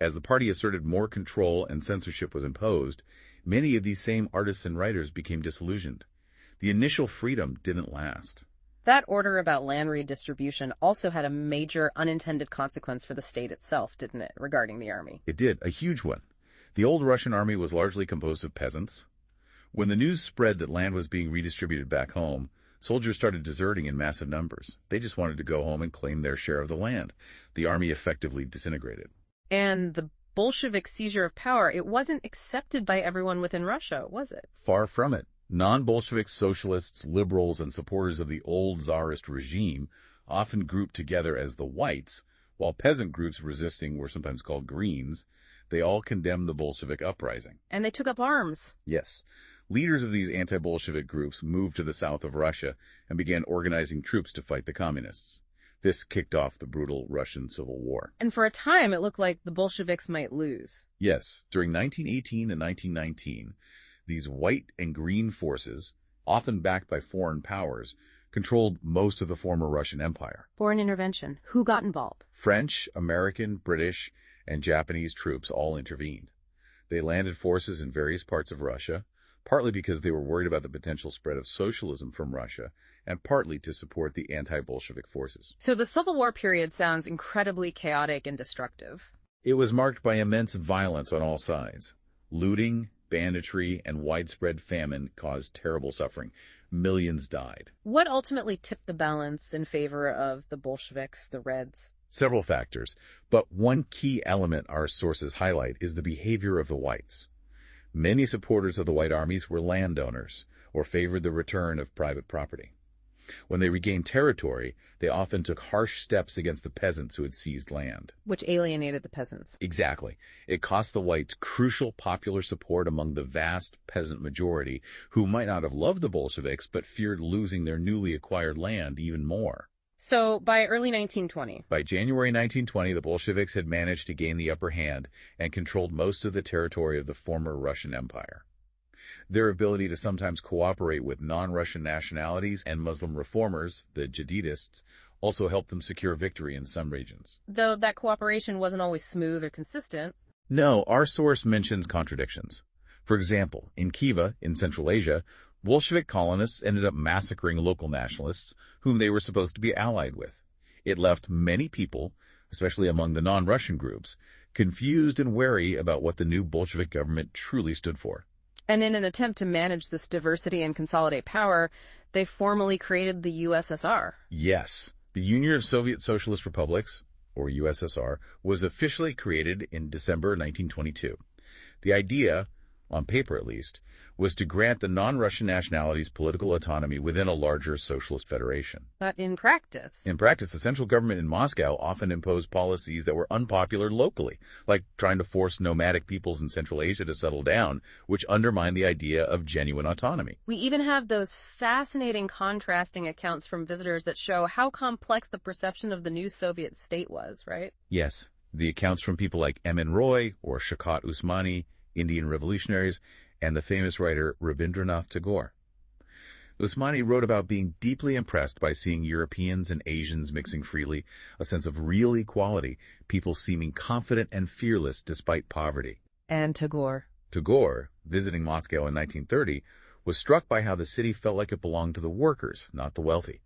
as the party asserted more control and censorship was imposed, many of these same artists and writers became disillusioned. The initial freedom didn't last. That order about land redistribution also had a major unintended consequence for the state itself, didn't it, regarding the army? It did, a huge one. The old Russian army was largely composed of peasants. When the news spread that land was being redistributed back home, soldiers started deserting in massive numbers. They just wanted to go home and claim their share of the land. The army effectively disintegrated. And the Bolshevik seizure of power, it wasn't accepted by everyone within Russia, was it? Far from it. Non-Bolshevik socialists, liberals, and supporters of the old Tsarist regime often grouped together as the Whites, while peasant groups resisting were sometimes called Greens. They all condemned the Bolshevik uprising. And they took up arms. Yes. Leaders of these anti-Bolshevik groups moved to the south of Russia and began organizing troops to fight the communists. This kicked off the brutal Russian Civil War. And for a time, it looked like the Bolsheviks might lose. Yes. During 1918 and 1919, these white and green forces, often backed by foreign powers, controlled most of the former Russian Empire. Foreign intervention. Who got involved? French, American, British, and Japanese troops all intervened. They landed forces in various parts of Russia, partly because they were worried about the potential spread of socialism from Russia, and partly to support the anti-Bolshevik forces. So the Civil War period sounds incredibly chaotic and destructive. It was marked by immense violence on all sides. Looting, banditry, and widespread famine caused terrible suffering. Millions died. What ultimately tipped the balance in favor of the Bolsheviks, the Reds? Several factors, but one key element our sources highlight is the behavior of the whites. Many supporters of the white armies were landowners or favored the return of private property. When they regained territory, they often took harsh steps against the peasants who had seized land. Which alienated the peasants. Exactly. It cost the whites crucial popular support among the vast peasant majority who might not have loved the Bolsheviks but feared losing their newly acquired land even more. So, by early 1920. By January 1920, the Bolsheviks had managed to gain the upper hand and controlled most of the territory of the former Russian Empire. Their ability to sometimes cooperate with non-Russian nationalities and Muslim reformers, the Jadidists, also helped them secure victory in some regions. Though that cooperation wasn't always smooth or consistent. No, our source mentions contradictions. For example, in Khiva, in Central Asia, Bolshevik colonists ended up massacring local nationalists whom they were supposed to be allied with. It left many people, especially among the non-Russian groups, confused and wary about what the new Bolshevik government truly stood for. And in an attempt to manage this diversity and consolidate power, they formally created the USSR. Yes, the Union of Soviet Socialist Republics, or USSR, was officially created in December 1922. The idea, on paper at least, was to grant the non-Russian nationalities political autonomy within a larger socialist federation. But in practice? In practice, the central government in Moscow often imposed policies that were unpopular locally, like trying to force nomadic peoples in Central Asia to settle down, which undermined the idea of genuine autonomy. We even have those fascinating contrasting accounts from visitors that show how complex the perception of the new Soviet state was, right? Yes, the accounts from people like M.N. Roy or Shaukat Usmani, Indian revolutionaries, and the famous writer Rabindranath Tagore. Usmani wrote about being deeply impressed by seeing Europeans and Asians mixing freely, a sense of real equality, people seeming confident and fearless despite poverty. And Tagore. Tagore, visiting Moscow in 1930, was struck by how the city felt like it belonged to the workers, not the wealthy.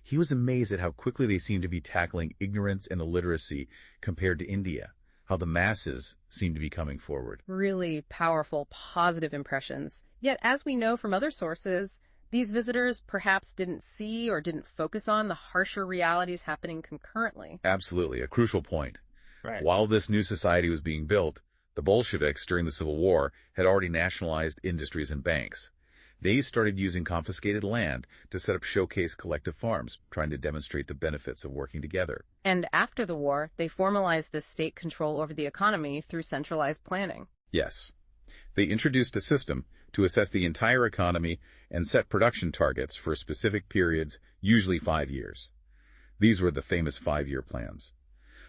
He was amazed at how quickly they seemed to be tackling ignorance and illiteracy compared to India, how the masses seemed to be coming forward. Really powerful, positive impressions. Yet, as we know from other sources, these visitors perhaps didn't see or didn't focus on the harsher realities happening concurrently. Absolutely, a crucial point. Right. While this new society was being built, the Bolsheviks, during the Civil War, had already nationalized industries and banks. They started using confiscated land to set up showcase collective farms, trying to demonstrate the benefits of working together. And after the war, they formalized this state control over the economy through centralized planning. Yes. They introduced a system to assess the entire economy and set production targets for specific periods, usually 5 years. These were the famous 5-year plans.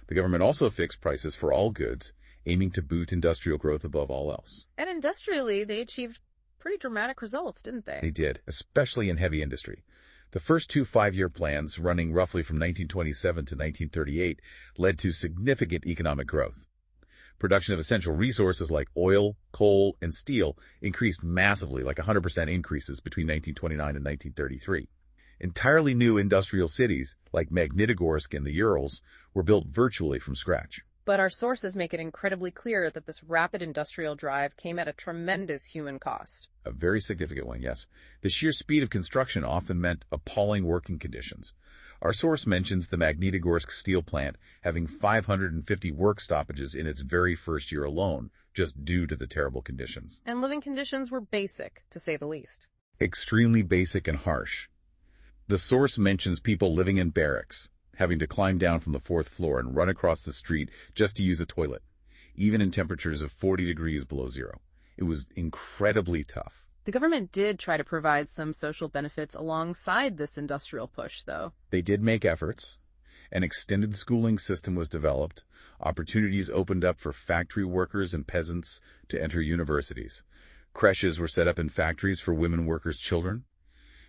The government also fixed prices for all goods, aiming to boost industrial growth above all else. And industrially, they achieved pretty dramatic results, didn't they? They did, especially in heavy industry. The first 2 5-year plans, running roughly from 1927 to 1938, led to significant economic growth. Production of essential resources like oil, coal, and steel increased massively, like 100% increases between 1929 and 1933. Entirely new industrial cities, like Magnitogorsk in the Urals, were built virtually from scratch. But our sources make it incredibly clear that this rapid industrial drive came at a tremendous human cost. A very significant one, yes. The sheer speed of construction often meant appalling working conditions. Our source mentions the Magnitogorsk steel plant having 550 work stoppages in its very first year alone, just due to the terrible conditions. And living conditions were basic, to say the least. Extremely basic and harsh. The source mentions people living in barracks, having to climb down from the 4th floor and run across the street just to use a toilet, even in temperatures of 40 degrees below zero. It was incredibly tough. The government did try to provide some social benefits alongside this industrial push, though. They did make efforts. An extended schooling system was developed. Opportunities opened up for factory workers and peasants to enter universities. Creches were set up in factories for women workers' children.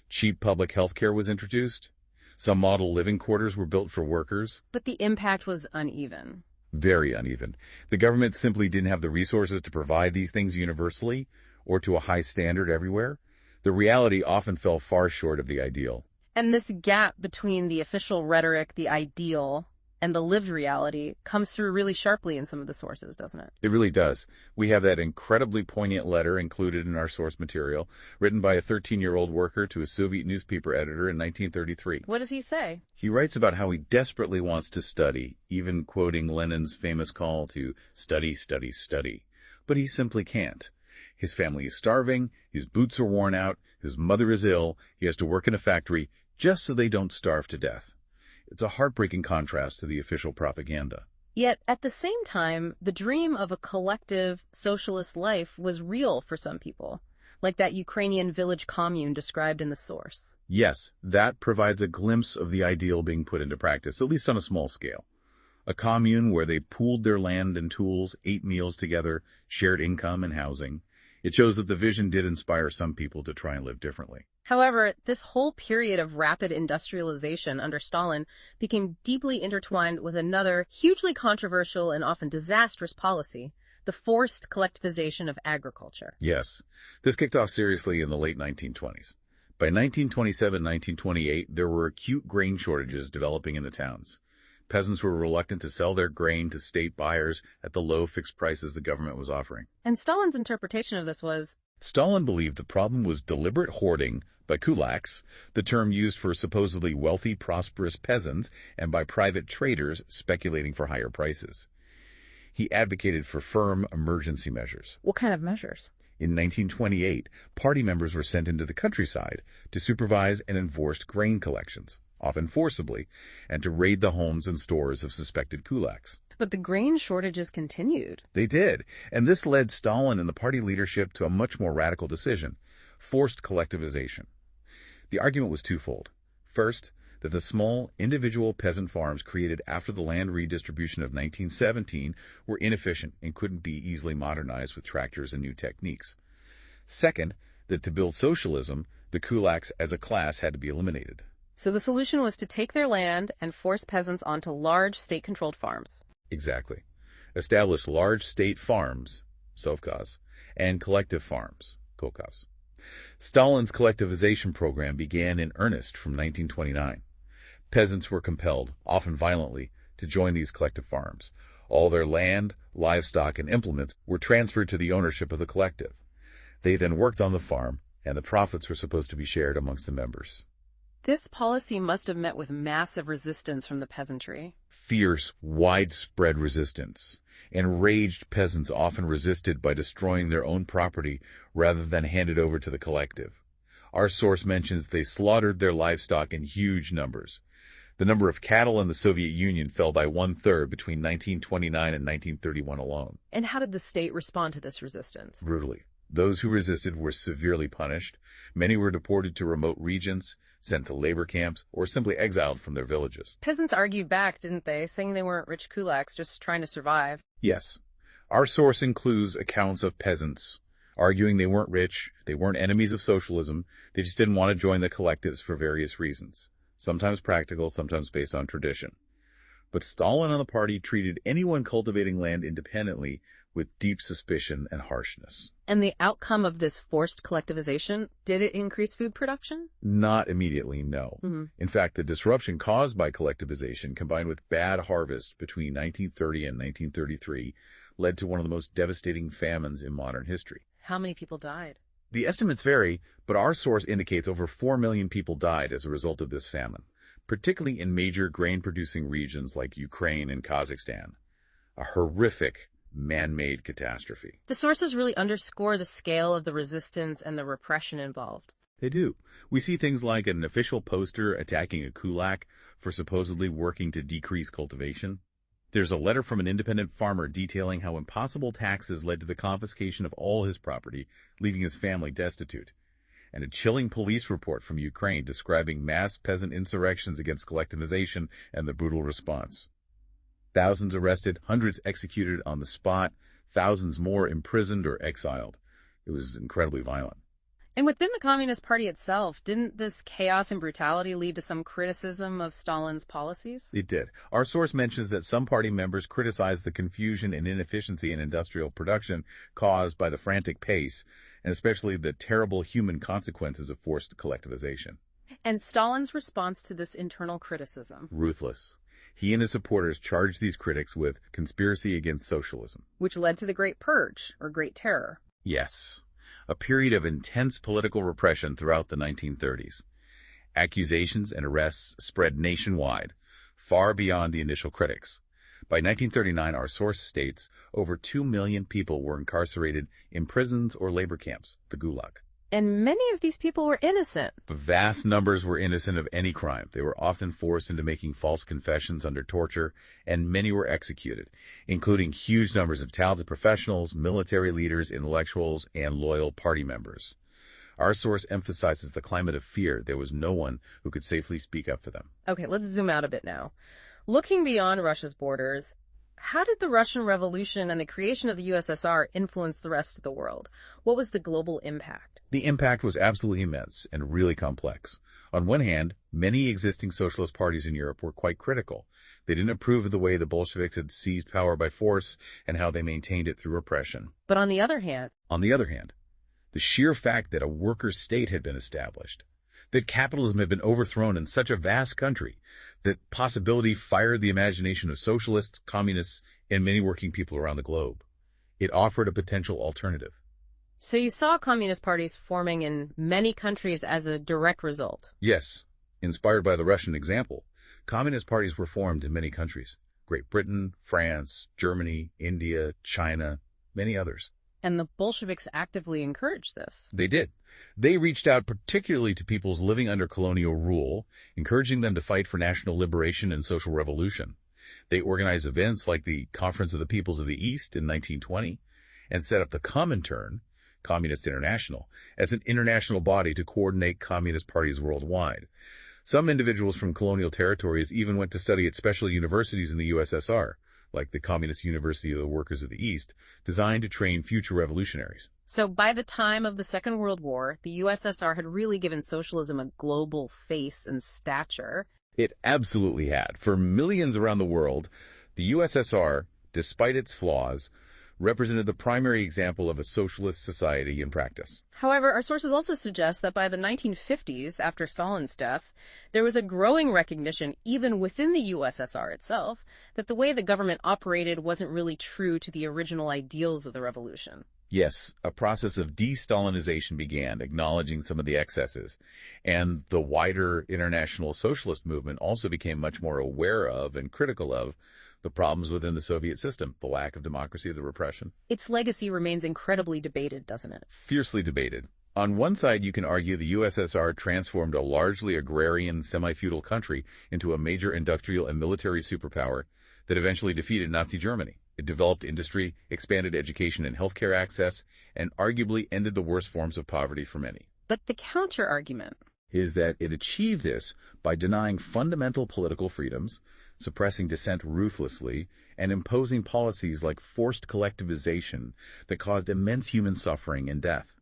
Cheap public health care was introduced. Some model living quarters were built for workers. But the impact was uneven. Very uneven. The government simply didn't have the resources to provide these things universally or to a high standard everywhere. The reality often fell far short of the ideal. And this gap between the official rhetoric, the ideal, and the lived reality comes through really sharply in some of the sources, doesn't it? It really does. We have that incredibly poignant letter included in our source material, written by a 13-year-old worker to a Soviet newspaper editor in 1933. What does he say? He writes about how he desperately wants to study, even quoting Lenin's famous call to study, study, study. But he simply can't. His family is starving, his boots are worn out, his mother is ill, he has to work in a factory just so they don't starve to death. It's a heartbreaking contrast to the official propaganda. Yet, at the same time, the dream of a collective socialist life was real for some people, like that Ukrainian village commune described in the source. Yes, that provides a glimpse of the ideal being put into practice, at least on a small scale. A commune where they pooled their land and tools, ate meals together, shared income and housing. It shows that the vision did inspire some people to try and live differently. However, this whole period of rapid industrialization under Stalin became deeply intertwined with another hugely controversial and often disastrous policy, the forced collectivization of agriculture. Yes, this kicked off seriously in the late 1920s. By 1927-1928, there were acute grain shortages developing in the towns. Peasants were reluctant to sell their grain to state buyers at the low fixed prices the government was offering. And Stalin's interpretation of this was, Stalin believed the problem was deliberate hoarding by kulaks, the term used for supposedly wealthy, prosperous peasants, and by private traders speculating for higher prices. He advocated for firm emergency measures. what kind of measures? In 1928, party members were sent into the countryside to supervise and enforce grain collections, often forcibly, and to raid the homes and stores of suspected kulaks. But the grain shortages continued. They did, and this led Stalin and the party leadership to a much more radical decision: forced collectivization. The argument was twofold. First, that the small, individual peasant farms created after the land redistribution of 1917 were inefficient and couldn't be easily modernized with tractors and new techniques. Second, that to build socialism, the kulaks as a class had to be eliminated. So the solution was to take their land and force peasants onto large state-controlled farms. Exactly. Establish large state farms, sovkhaz, and collective farms, kolkhoz. Stalin's collectivization program began in earnest from 1929. Peasants were compelled, often violently, to join these collective farms. All their land, livestock, and implements were transferred to the ownership of the collective. They then worked on the farm, and the profits were supposed to be shared amongst the members. This policy must have met with massive resistance from the peasantry. Fierce, widespread resistance. Enraged peasants often resisted by destroying their own property rather than hand it over to the collective. Our source mentions they slaughtered their livestock in huge numbers. The number of cattle in the Soviet Union fell by 1/3 between 1929 and 1931 alone. And how did the state respond to this resistance? Brutally. Those who resisted were severely punished. Many were deported to remote regions, sent to labor camps, or simply exiled from their villages. Peasants argued back, didn't they, saying they weren't rich kulaks, just trying to survive. Yes. Our source includes accounts of peasants arguing they weren't rich, they weren't enemies of socialism, they just didn't want to join the collectives for various reasons, sometimes practical, sometimes based on tradition. But Stalin and the party treated anyone cultivating land independently with deep suspicion and harshness. And the outcome of this forced collectivization, did it increase food production? Not immediately, no. In fact, the disruption caused by collectivization, combined with bad harvests between 1930 and 1933, led to one of the most devastating famines in modern history. How many people died? The estimates vary, but our source indicates over 4 million people died as a result of this famine, particularly in major grain-producing regions like Ukraine and Kazakhstan. A horrific, man-made catastrophe. The sources really underscore the scale of the resistance and the repression involved. They do. We see things like an official poster attacking a kulak for supposedly working to decrease cultivation. There's a letter from an independent farmer detailing how impossible taxes led to the confiscation of all his property, leaving his family destitute. And a chilling police report from Ukraine describing mass peasant insurrections against collectivization and the brutal response. Thousands arrested, hundreds executed on the spot, thousands more imprisoned or exiled. It was incredibly violent. And within the Communist Party itself, didn't this chaos and brutality lead to some criticism of Stalin's policies? It did. Our source mentions that some party members criticized the confusion and inefficiency in industrial production caused by the frantic pace, and especially the terrible human consequences of forced collectivization. And Stalin's response to this internal criticism? Ruthless. He and his supporters charged these critics with conspiracy against socialism. Which led to the Great Purge, or Great Terror. Yes, a period of intense political repression throughout the 1930s. Accusations and arrests spread nationwide, far beyond the initial critics. By 1939, our source states over 2 million people were incarcerated in prisons or labor camps, the Gulag. And many of these people were innocent. But vast numbers were innocent of any crime. They were often forced into making false confessions under torture, and many were executed, including huge numbers of talented professionals, military leaders, intellectuals, and loyal party members. Our source emphasizes the climate of fear. There was no one who could safely speak up for them. Okay, let's zoom out a bit now. Looking beyond Russia's borders, how did the Russian Revolution and the creation of the USSR influence the rest of the world? What was the global impact? The impact was absolutely immense and really complex. On one hand, many existing socialist parties in Europe were quite critical. They didn't approve of the way the Bolsheviks had seized power by force and how they maintained it through repression. But on the other hand, the sheer fact that a worker state had been established, that capitalism had been overthrown in such a vast country, that possibility fired the imagination of socialists, communists, and many working people around the globe. It offered a potential alternative. so you saw communist parties forming in many countries as a direct result. Yes, inspired by the Russian example, communist parties were formed in many countries. Great Britain, France, Germany, India, China, many others. And the Bolsheviks actively encouraged this. They did. They reached out particularly to peoples living under colonial rule, encouraging them to fight for national liberation and social revolution. They organized events like the Conference of the Peoples of the East in 1920 and set up the Comintern, Communist International, as an international body to coordinate communist parties worldwide. Some individuals from colonial territories even went to study at special universities in the USSR, like the Communist University of the Workers of the East, designed to train future revolutionaries. So by the time of the Second World War, the USSR had really given socialism a global face and stature. It absolutely had. For millions around the world, the USSR, despite its flaws, represented the primary example of a socialist society in practice. However, our sources also suggest that by the 1950s, after Stalin's death, there was a growing recognition, even within the USSR itself, that the way the government operated wasn't really true to the original ideals of the revolution. Yes, a process of de-Stalinization began, acknowledging some of the excesses, and the wider international socialist movement also became much more aware of and critical of the problems within the Soviet system, the lack of democracy, the repression. Its legacy remains incredibly debated, doesn't it? Fiercely debated. On one side, you can argue the USSR transformed a largely agrarian, semi-feudal country into a major industrial and military superpower that eventually defeated Nazi Germany. It developed industry, expanded education and healthcare access, and arguably ended the worst forms of poverty for many. But the counter-argument is that it achieved this by denying fundamental political freedoms, suppressing dissent ruthlessly, and imposing policies like forced collectivization that caused immense human suffering and death.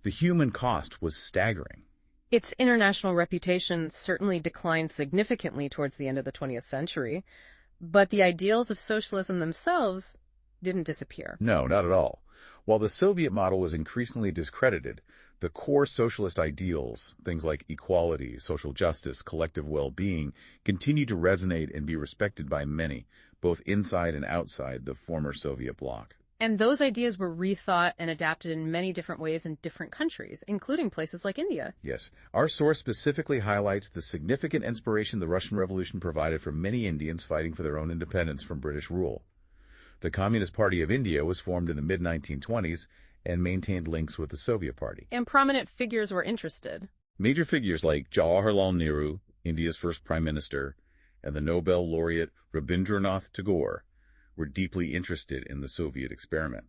The human cost was staggering. Its international reputation certainly declined significantly towards the end of the 20th century, but the ideals of socialism themselves didn't disappear. No, not at all. While the Soviet model was increasingly discredited, the core socialist ideals, things like equality, social justice, collective well-being, continued to resonate and be respected by many, both inside and outside the former Soviet bloc. And those ideas were rethought and adapted in many different ways in different countries, including places like India. Yes. Our source specifically highlights the significant inspiration the Russian Revolution provided for many Indians fighting for their own independence from British rule. The Communist Party of India was formed in the mid-1920s and maintained links with the Soviet Party. And prominent figures were interested. Major figures like Jawaharlal Nehru, India's first prime minister, and the Nobel laureate Rabindranath Tagore were deeply interested in the Soviet experiment.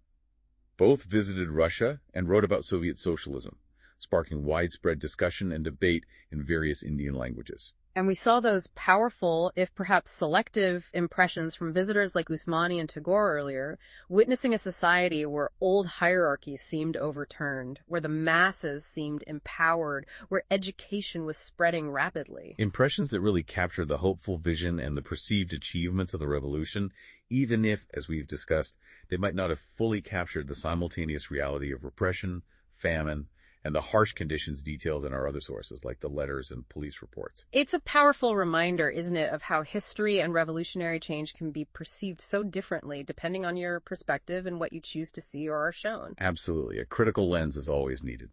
Both visited Russia and wrote about Soviet socialism, sparking widespread discussion and debate in various Indian languages. And we saw those powerful, if perhaps selective, impressions from visitors like Usmani and Tagore earlier, witnessing a society where old hierarchies seemed overturned, where the masses seemed empowered, where education was spreading rapidly. Impressions that really captured the hopeful vision and the perceived achievements of the revolution, even if, as we've discussed, they might not have fully captured the simultaneous reality of repression, famine, and the harsh conditions detailed in our other sources, like the letters and police reports. It's a powerful reminder, isn't it, of how history and revolutionary change can be perceived so differently depending on your perspective and what you choose to see or are shown. Absolutely. A critical lens is always needed.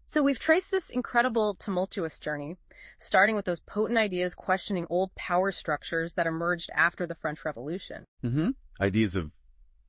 So we've traced this incredible, tumultuous journey, starting with those potent ideas questioning old power structures that emerged after the French Revolution, Ideas of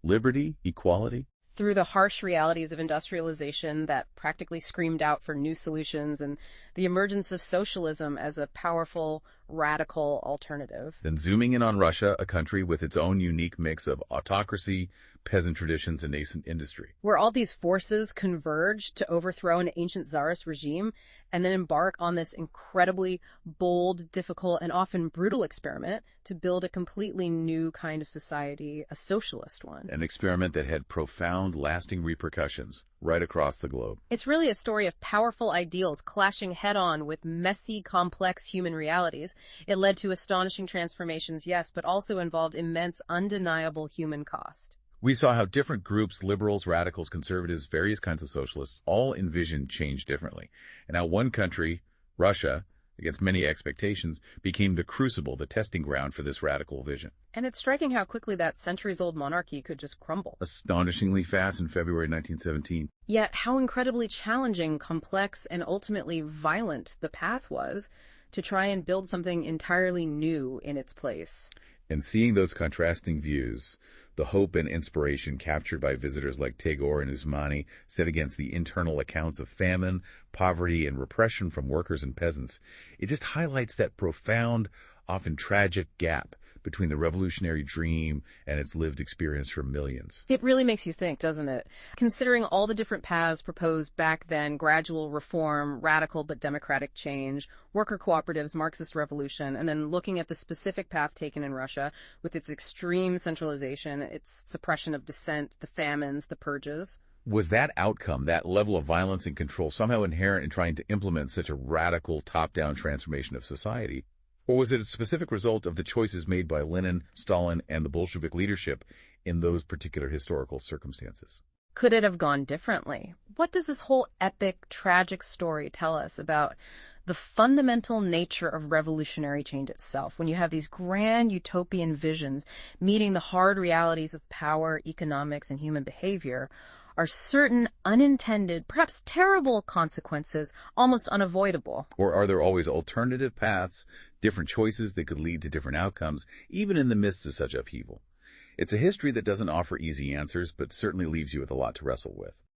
liberty, equality. through the harsh realities of industrialization that practically screamed out for new solutions, and the emergence of socialism as a powerful, radical alternative. Then zooming in on Russia, a country with its own unique mix of autocracy, peasant traditions, and nascent industry. Where all these forces converged to overthrow an ancient czarist regime and then embark on this incredibly bold, difficult, and often brutal experiment to build a completely new kind of society, a socialist one. An experiment that had profound, lasting repercussions right across the globe. It's really a story of powerful ideals clashing head-on with messy, complex human realities. It led to astonishing transformations, yes, but also involved immense, undeniable human cost. We saw how different groups, liberals, radicals, conservatives, various kinds of socialists, all envisioned change differently. And how one country, Russia, against many expectations, became the crucible, the testing ground for this radical vision. And it's striking how quickly that centuries-old monarchy could just crumble. Astonishingly fast in February 1917. Yet how incredibly challenging, complex, and ultimately violent the path was to try and build something entirely new in its place. And seeing those contrasting views, the hope and inspiration captured by visitors like Tagore and Usmani set against the internal accounts of famine, poverty, and repression from workers and peasants, it just highlights that profound, often tragic gap between the revolutionary dream and its lived experience for millions. It really makes you think, doesn't it? Considering all the different paths proposed back then, gradual reform, radical but democratic change, worker cooperatives, Marxist revolution, and then looking at the specific path taken in Russia with its extreme centralization, its suppression of dissent, the famines, the purges. Was that outcome, that level of violence and control, somehow inherent in trying to implement such a radical top-down transformation of society? Or was it a specific result of the choices made by Lenin, Stalin, and the Bolshevik leadership in those particular historical circumstances? Could it have gone differently? What does this whole epic, tragic story tell us about the fundamental nature of revolutionary change itself, when you have these grand utopian visions meeting the hard realities of power, economics, and human behavior? Are certain unintended, perhaps terrible consequences almost unavoidable? Or are there always alternative paths, different choices that could lead to different outcomes, even in the midst of such upheaval? It's a history that doesn't offer easy answers, but certainly leaves you with a lot to wrestle with.